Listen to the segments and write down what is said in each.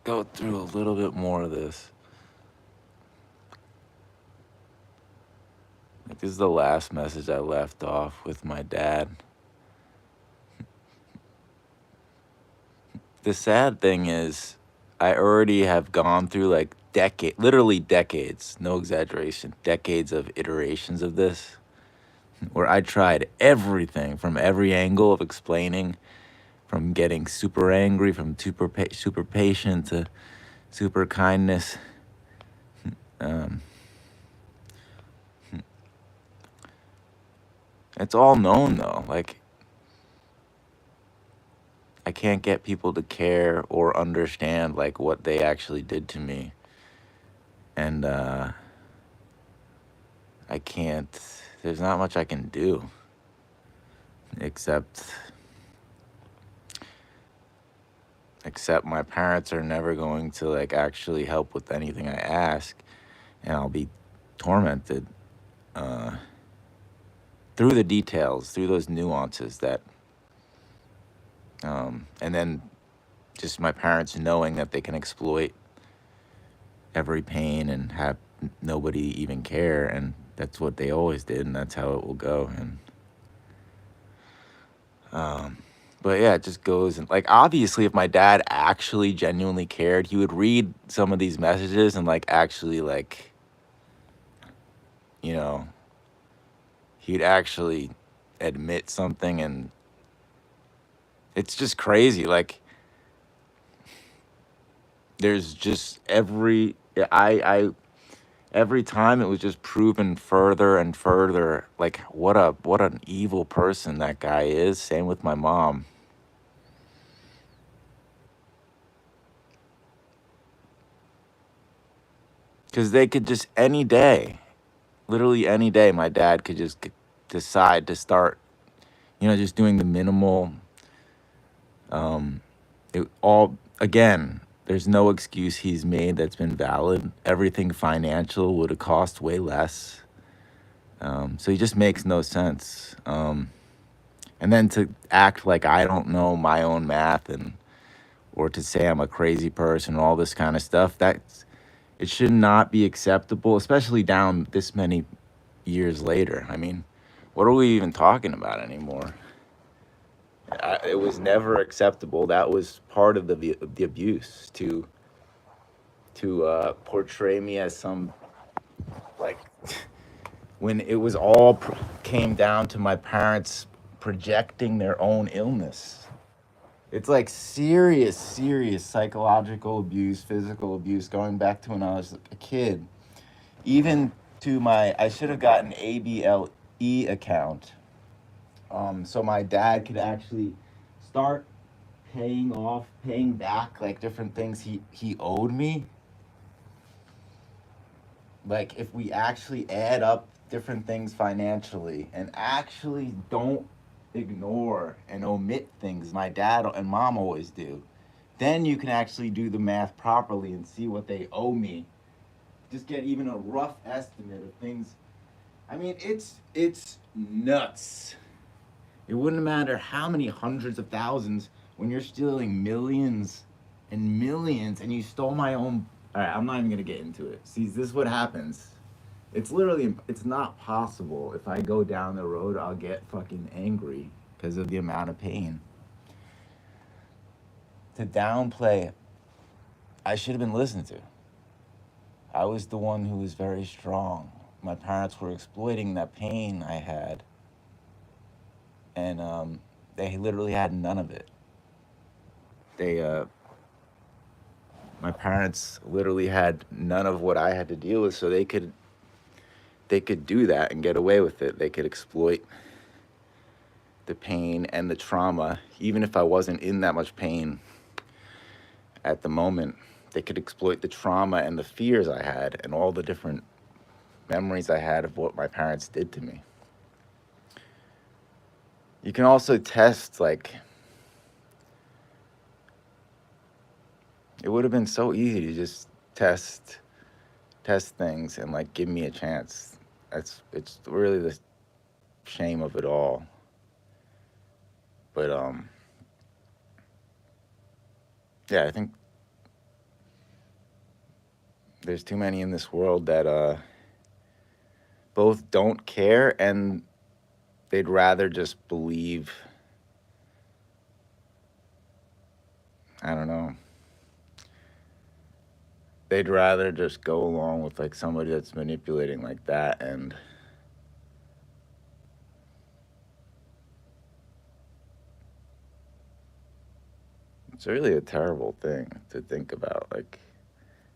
go through a little bit more of this. Like, this is the last message I left off with my dad. The sad thing is, I already have gone through like literally decades, no exaggeration, decades of iterations of this, where I tried everything from every angle of explaining, from getting super angry, from super patient to super kindness. Um, it's all known though. Like, I can't get people to care or understand like what they actually did to me. And I can't, there's not much I can do except my parents are never going to like actually help with anything I ask, and I'll be tormented through the details, through those nuances that and then just my parents knowing that they can exploit every pain and have nobody even care, and that's what they always did, and that's how it will go. And but yeah, it just goes. And like, obviously if my dad actually genuinely cared, he would read some of these messages and like actually like, you know, he'd actually admit something. And it's just crazy. Like, there's just every time it was just proven further and further, like what an evil person that guy is. Same with my mom. Because they could just any day, literally any day, my dad could just decide to start, just doing the minimal. It all again. There's no excuse he's made that's been valid. Everything financial would have cost way less. So he just makes no sense. And then to act like I don't know my own math, or to say I'm a crazy person, and all this kind of stuff, it should not be acceptable, especially down this many years later. I mean, what are we even talking about anymore? It was never acceptable. That was part of the abuse, to portray me as some, like, when it was all came down to my parents projecting their own illness. It's like serious, serious psychological abuse, physical abuse, going back to when I was a kid. Even to I should have gotten ABLE account, so my dad could actually start paying back like different things he owed me. Like, if we actually add up different things financially and actually don't ignore and omit things my dad and mom always do, then you can actually do the math properly and see what they owe me. Just get even a rough estimate of things. I mean, it's nuts. It wouldn't matter how many hundreds of thousands when you're stealing millions and millions, and you stole my own. All right, I'm not even gonna get into it. See, this is what happens. It's not possible. If I go down the road, I'll get fucking angry because of the amount of pain. To downplay, I should have been listened to. I was the one who was very strong. My parents were exploiting that pain I had, and they literally had none of it. They My parents literally had none of what I had to deal with, so they could do that and get away with it. They could exploit the pain and the trauma, even if I wasn't in that much pain at the moment. They could exploit the trauma and the fears I had and all the different memories I had of what my parents did to me. You can also test, like, it would have been so easy to just test things and like give me a chance. It's really the shame of it all. But yeah, I think there's too many in this world that both don't care and they'd rather just believe, I don't know, they'd rather just go along with like somebody that's manipulating like that. And it's really a terrible thing to think about, like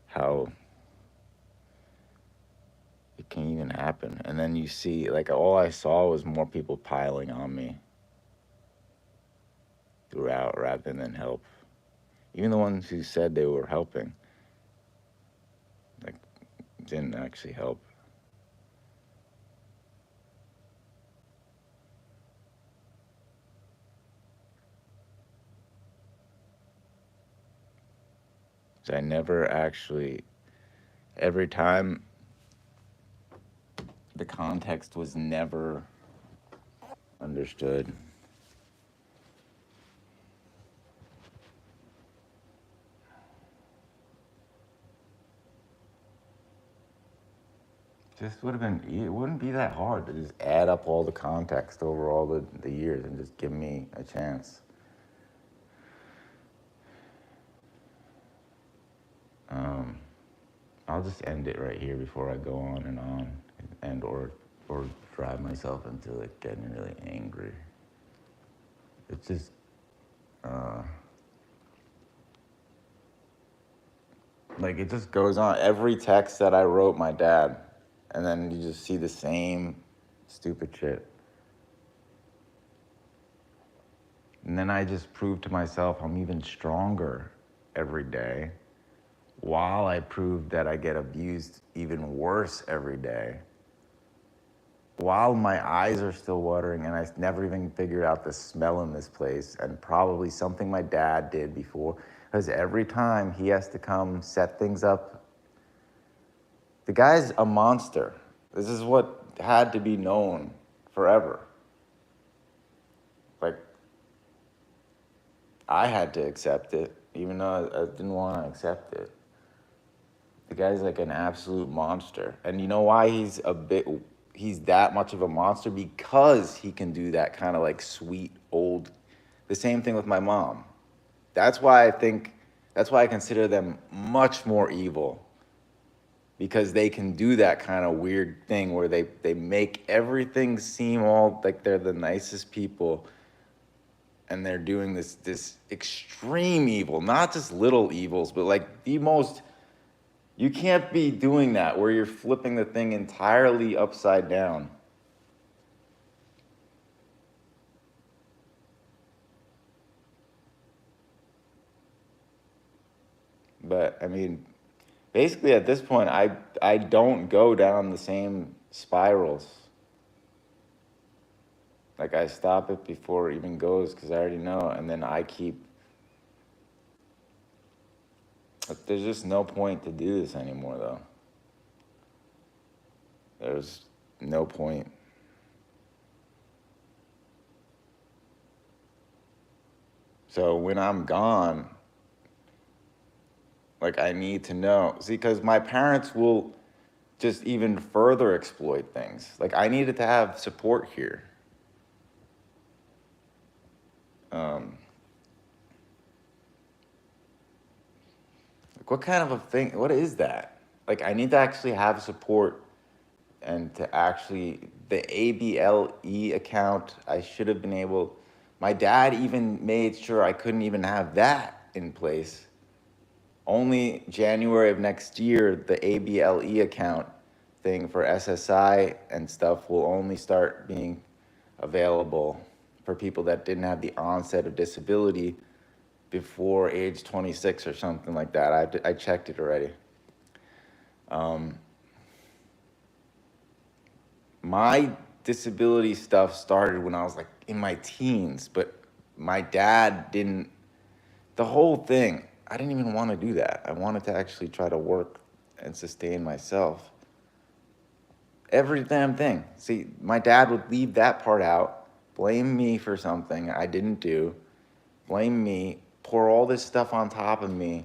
how it can even happen. And then you see, like, all I saw was more people piling on me throughout rather than help. Even the ones who said they were helping, like, didn't actually help. So I never actually, every time, the context was never understood. Just would have been, it wouldn't be that hard to just add up all the context over all the years and just give me a chance. I'll just end it right here before I go on and or drive myself into like getting really angry. It's just like it just goes on. Every text that I wrote my dad, and then you just see the same stupid shit. And then I just prove to myself I'm even stronger every day, while I prove that I get abused even worse every day, while my eyes are still watering and I never even figured out the smell in this place, and probably something my dad did before, because every time he has to come set things up, the guy's a monster. This is what had to be known forever. Like, I had to accept it, even though I didn't want to accept it. The guy's like an absolute monster. And you know why he's that much of a monster? Because he can do that kind of like sweet old, the same thing with my mom. That's why I consider them much more evil. Because they can do that kind of weird thing where they make everything seem all like they're the nicest people. And they're doing this extreme evil, not just little evils, but like the most. You can't be doing that where you're flipping the thing entirely upside down. But I mean, basically at this point, I don't go down the same spirals. Like I stop it before it even goes because I already know, and then I keep. But there's just no point to do this anymore, though. There's no point. So when I'm gone, like I need to know. See, because my parents will just even further exploit things. Like I needed to have support here. Like what kind of a thing? What is that? Like I need to actually have support, and to actually the ABLE account. I should have been able. My dad even made sure I couldn't even have that in place. Only January of next year, the ABLE account thing for SSI and stuff will only start being available for people that didn't have the onset of disability before age 26 or something like that. I checked it already. My disability stuff started when I was like in my teens, but my dad didn't. The whole thing, I didn't even want to do that. I wanted to actually try to work and sustain myself. Every damn thing. See, my dad would leave that part out, blame me for something I didn't do, blame me, pour all this stuff on top of me,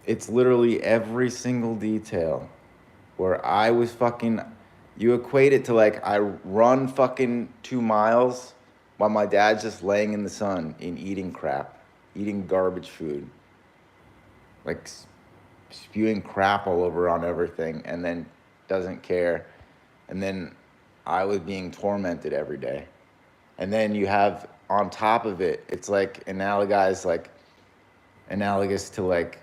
It's literally every single detail where I was fucking, you equate it to like I run fucking 2 miles while my dad's just laying in the sun and eating crap, eating garbage food, like spewing crap all over on everything, and then doesn't care. And then I was being tormented every day. And then you have on top of it, it's like analogous to like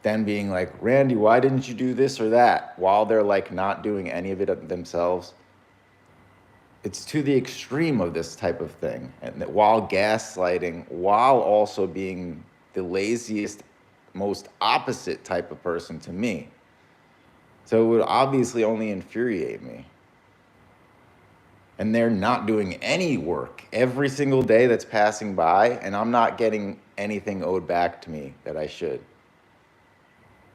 them being like, Randy, why didn't you do this or that? While they're like not doing any of it themselves. It's to the extreme of this type of thing. And that while gaslighting, while also being the laziest, most opposite type of person to me. So it would obviously only infuriate me. And they're not doing any work every single day that's passing by, and I'm not getting anything owed back to me that I should.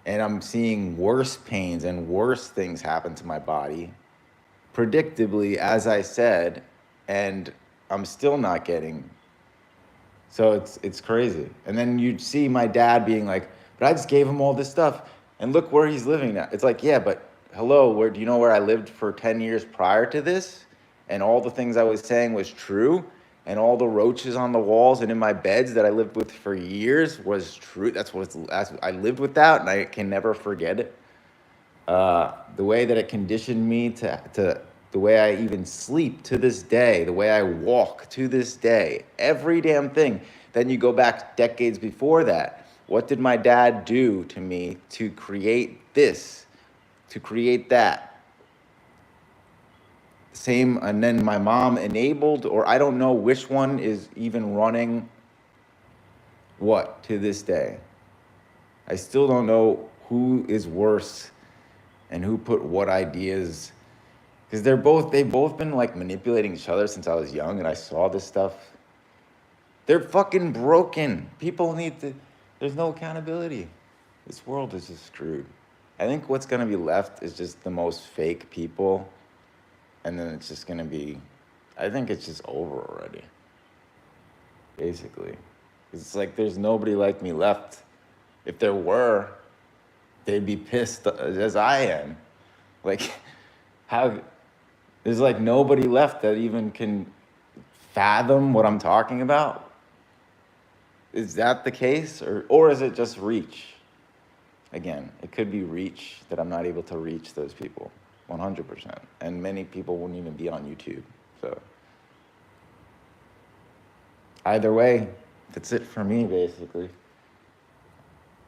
And I'm seeing worse pains and worse things happen to my body, predictably, as I said, and I'm still not getting. So it's crazy. And then you'd see my dad being like, but I just gave him all this stuff, and look where he's living now. It's like, yeah, but hello, do you know where I lived for 10 years prior to this? And all the things I was saying was true, and all the roaches on the walls and in my beds that I lived with for years was true. That's I lived with that, and I can never forget it. The way that it conditioned me to the way I even sleep to this day, the way I walk to this day, every damn thing. Then you go back decades before that. What did my dad do to me to create this, to create that? Same, and then my mom enabled, or I don't know which one is even running what to this day. I still don't know who is worse and who put what ideas, because they've both been like manipulating each other since I was young, and I saw this stuff. They're fucking broken. People need to, there's no accountability. This world is just screwed. I think what's gonna be left is just the most fake people, and then it's just gonna be, I think it's just over already, basically. It's like there's nobody like me left. If there were, they'd be pissed as I am. Like, how, there's like nobody left that even can fathom what I'm talking about. Is that the case? Or is it just reach? Again, it could be reach, that I'm not able to reach those people 100%. And many people wouldn't even be on YouTube. So either way, that's it for me, basically.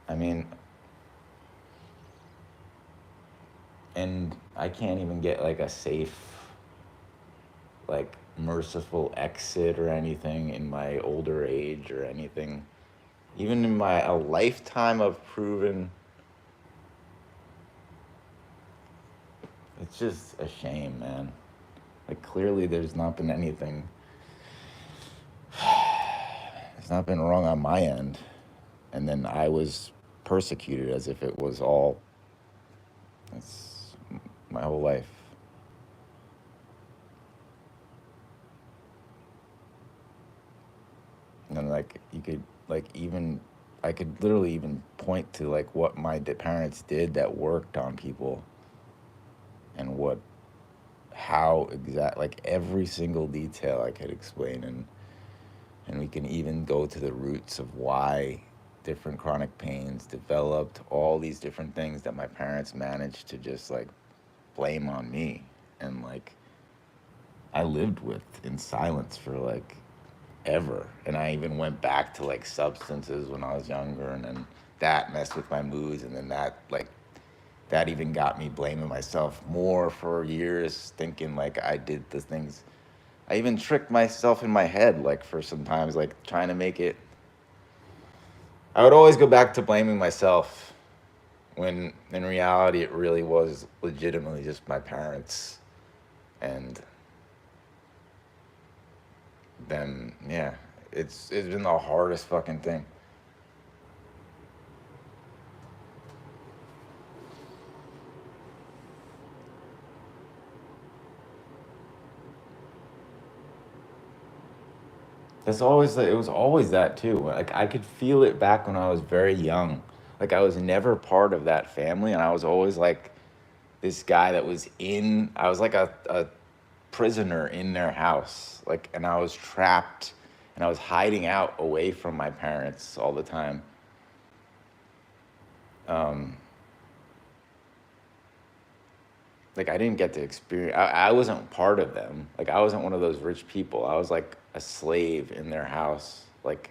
I mean, and I can't even get like a safe, like merciful exit or anything in my older age or anything. Even in a lifetime of proven, it's just a shame, man. Like clearly there's not been anything, there's not been wrong on my end. And then I was persecuted as if it was all, it's my whole life. And like you could like even, I could literally even point to like what my parents did that worked on people, and how exact, like every single detail I could explain, and we can even go to the roots of why different chronic pains developed, all these different things that my parents managed to just like blame on me, and like I lived with in silence for like ever. And I even went back to like substances when I was younger, and then that messed with my moods, and then that even got me blaming myself more for years, thinking like I did the things. I even tricked myself in my head, like for sometimes, like trying to make it. I would always go back to blaming myself when in reality it really was legitimately just my parents. And then, yeah, it's been the hardest fucking thing. That's always like, it was always that too. Like I could feel it back when I was very young. Like I was never part of that family, and I was always like this guy that was I was like a prisoner in their house. Like, and I was trapped and I was hiding out away from my parents all the time. Like I didn't get to experience, I wasn't part of them. Like I wasn't one of those rich people. I was like a slave in their house, like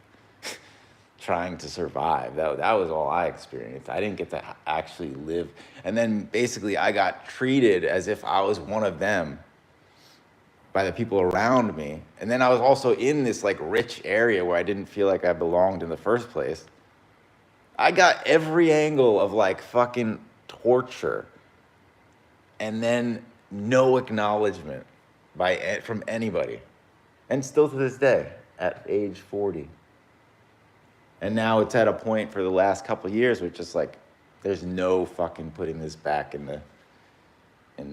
trying to survive. That was all I experienced. I didn't get to actually live. And then basically I got treated as if I was one of them by the people around me. And then I was also in this like rich area where I didn't feel like I belonged in the first place. I got every angle of like fucking torture, and then no acknowledgement from anybody. And still to this day, at age 40. And now it's at a point for the last couple of years where it's just like, there's no fucking putting this back in the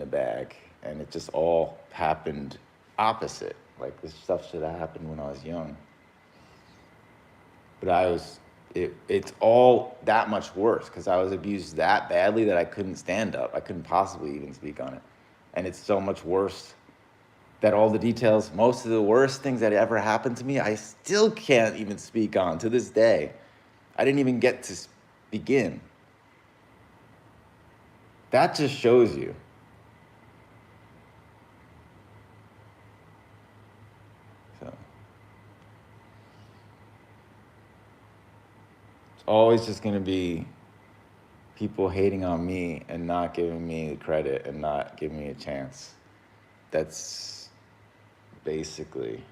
bag. And it just all happened opposite. Like this stuff should have happened when I was young. But it's all that much worse because I was abused that badly that I couldn't stand up. I couldn't possibly even speak on it. And it's so much worse that all the details, most of the worst things that ever happened to me, I still can't even speak on to this day. I didn't even get to begin. That just shows you. So it's always just going to be people hating on me and not giving me credit and not giving me a chance. That's basically,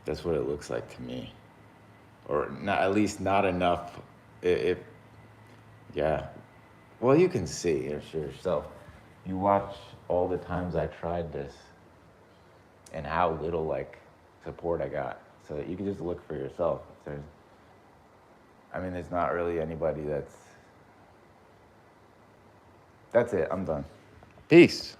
that's what it looks like to me. Or not, at least not enough. Yeah. Well, you can see yourself. You watch all the times I tried this and how little like support I got. So that you can just look for yourself. There's not really anybody that's it. I'm done. Peace.